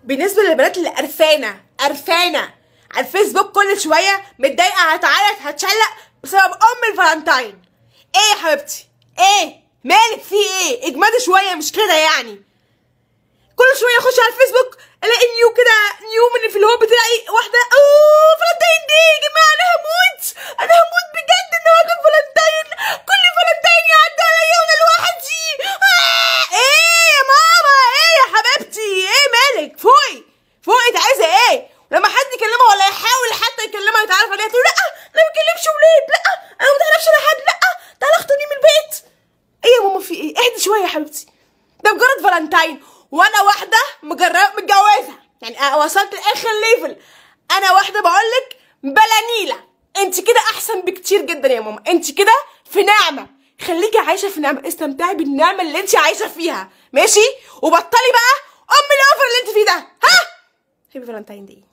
بالنسبه للبنات اللي قرفانه على الفيسبوك كل شويه متضايقه هتعيط هتشلق بسبب الفالنتاين. ايه يا حبيبتي؟ ايه مالك؟ في ايه؟ اجمدي شويه مش كده يعني. كل شويه اخش على الفيسبوك الاقي نيو كده، نيو من في الهوب بتاعي واحده فالنتاين دي. يا جماعه انا هموت بجد النهارده فالنتاين. كل فالنتاين يعدي عليا وانا لوحدي. ايه يا ماما؟ ايه يا حبيبتي؟ ايه مالك؟ فوقي انت عايزه ايه؟ لما حد يكلمها ولا يحاول حتى يكلمها يتعرف عليها تقول لا انا ما بكلمش ولاد، لا انا ما بتعرفش على حد، لا تعالى اخطبني من البيت. ايه يا ماما في ايه؟ اهدي شويه يا حبيبتي، ده مجرد فالنتاين وانا واحده متجوزه يعني وصلت لاخر ليفل. انا واحده بقولك بلا نيله. انت كده احسن بكتير جدا يا ماما، انت كده في نعمه. خليكي عايشه في نعمه، استمتعي بالنعمه اللي انت عايشه فيها ماشي، وبطلي بقى الاوفر اللي انت فيه ده. ها هيبي فالنتاين دي.